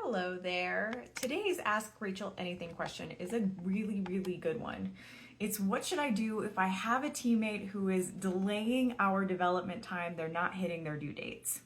Hello there. Today's Ask Rachel Anything question is a really good one. It's what should I do if I have a teammate who is delaying our development time, they're not hitting their due dates?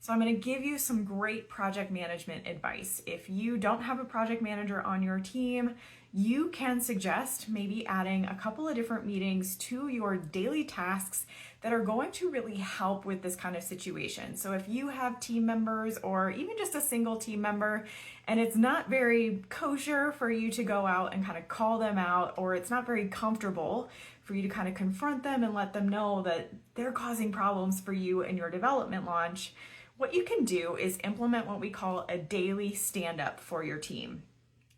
So I'm going to give you some great project management advice. If you don't have a project manager on your team, you can suggest maybe adding a couple of different meetings to your daily tasks that are going to really help with this kind of situation. So if you have team members or even just a single team member and it's not very kosher for you to go out and kind of call them out, or it's not very comfortable for you to kind of confront them and let them know that they're causing problems for you in your development launch, what you can do is implement what we call a daily stand-up for your team.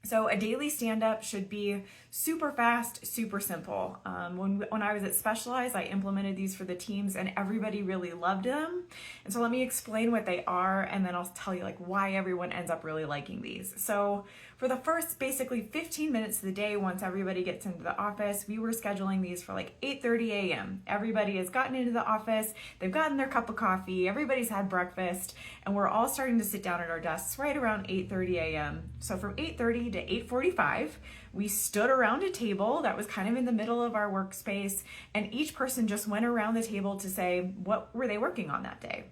So a daily stand-up should be super fast, super simple. When I was at Specialized, I implemented these for the teams and everybody really loved them. And so let me explain what they are, and then I'll tell you like why everyone ends up really liking these. So for the first basically 15 minutes of the day, once everybody gets into the office, we were scheduling these for like 8:30 a.m. Everybody has gotten into the office, they've gotten their cup of coffee, everybody's had breakfast, and we're all starting to sit down at our desks right around 8:30 a.m. So from 8:30 to 8:45, we stood around a table that was kind of in the middle of our workspace, and each person just went around the table to say what were they working on that day.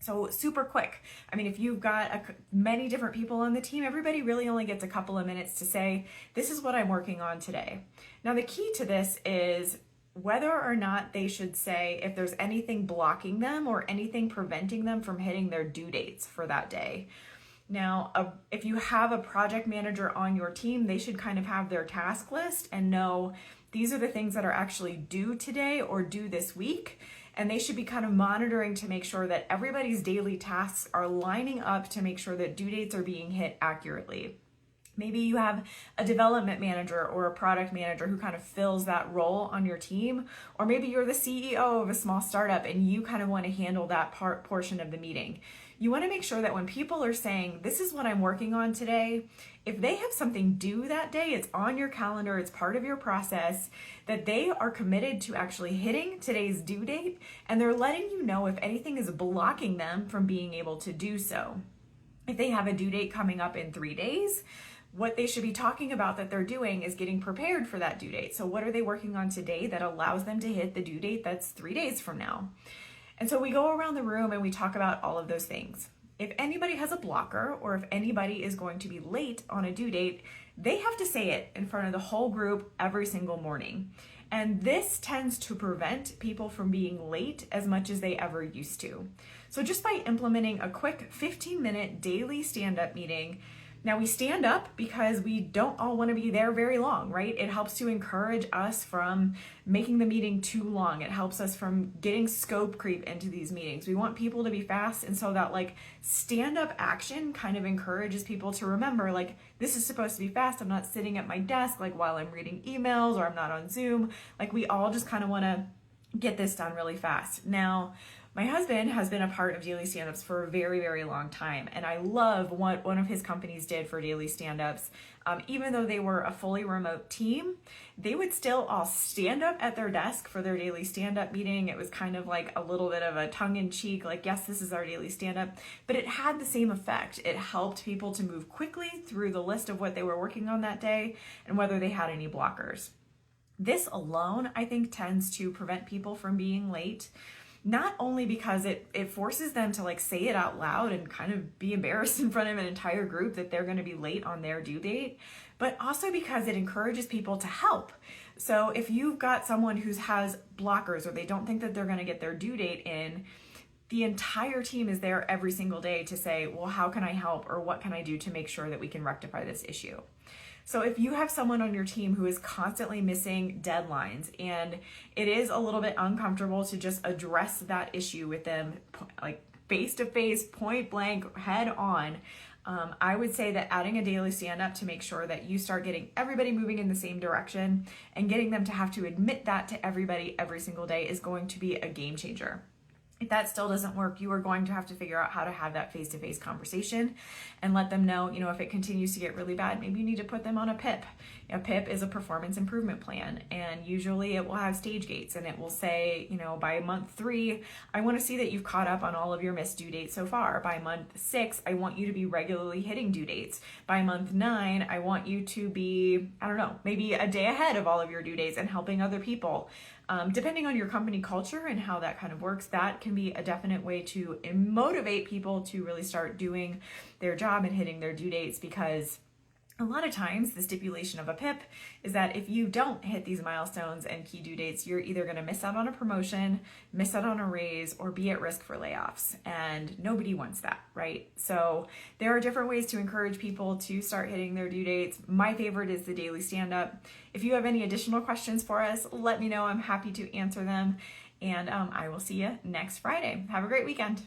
So super quick. I mean, if you've got many different people on the team, everybody really only gets a couple of minutes to say, this is what I'm working on today. Now, the key to this is whether or not they should say if there's anything blocking them or anything preventing them from hitting their due dates for that day. Now, if you have a project manager on your team, they should kind of have their task list and know these are the things that are actually due today or due this week. And they should be kind of monitoring to make sure that everybody's daily tasks are lining up to make sure that due dates are being hit accurately. Maybe you have a development manager or a product manager who kind of fills that role on your team, or maybe you're the CEO of a small startup and you kind of want to handle that portion of the meeting. You want to make sure that when people are saying, this is what I'm working on today, if they have something due that day, it's on your calendar, it's part of your process, that they are committed to actually hitting today's due date, and they're letting you know if anything is blocking them from being able to do so. If they have a due date coming up in 3 days, what they should be talking about that they're doing is getting prepared for that due date. So what are they working on today that allows them to hit the due date that's 3 days from now? And so we go around the room and we talk about all of those things. If anybody has a blocker or if anybody is going to be late on a due date, they have to say it in front of the whole group every single morning. And this tends to prevent people from being late as much as they ever used to. So just by implementing a quick 15-minute daily stand-up meeting. Now we stand up because we don't all want to be there very long, right? It helps to encourage us from making the meeting too long. It helps us from getting scope creep into these meetings. We want people to be fast, and so that like stand-up action kind of encourages people to remember like this is supposed to be fast. I'm not sitting at my desk like while I'm reading emails, or I'm not on Zoom. Like we all just kind of want to get this done really fast. Now, my husband has been a part of daily stand-ups for a very long time, and I love what one of his companies did for daily stand-ups. Even though they were a fully remote team, they would still all stand up at their desk for their daily stand-up meeting. It was kind of like a little bit of a tongue-in-cheek, like, yes, this is our daily stand-up, but it had the same effect. It helped people to move quickly through the list of what they were working on that day and whether they had any blockers. This alone, I think, tends to prevent people from being late. Not only because it forces them to like say it out loud and kind of be embarrassed in front of an entire group that they're going to be late on their due date, but also because it encourages people to help. So if you've got someone who has blockers or they don't think that they're going to get their due date in, the entire team is there every single day to say, well, how can I help, or what can I do to make sure that we can rectify this issue? So if you have someone on your team who is constantly missing deadlines and it is a little bit uncomfortable to just address that issue with them, like face to face, point blank, head on, I would say that adding a daily stand-up to make sure that you start getting everybody moving in the same direction and getting them to have to admit that to everybody every single day is going to be a game changer. If that still doesn't work, you are going to have to figure out how to have that face-to-face conversation and let them know, if it continues to get really bad, maybe you need to put them on a PIP. A PIP is a performance improvement plan, and usually it will have stage gates, and it will say, by month 3, I want to see that you've caught up on all of your missed due dates so far. By month 6, I want you to be regularly hitting due dates. By month 9, I want you to be, maybe a day ahead of all of your due dates and helping other people. Depending on your company culture and how that kind of works, that can be a definite way to motivate people to really start doing their job and hitting their due dates, because a lot of times the stipulation of a PIP is that if you don't hit these milestones and key due dates, you're either going to miss out on a promotion, miss out on a raise, or be at risk for layoffs. And nobody wants that, right? So there are different ways to encourage people to start hitting their due dates. My favorite is the daily stand-up. If you have any additional questions for us, let me know. I'm happy to answer them. And I will see you next Friday. Have a great weekend.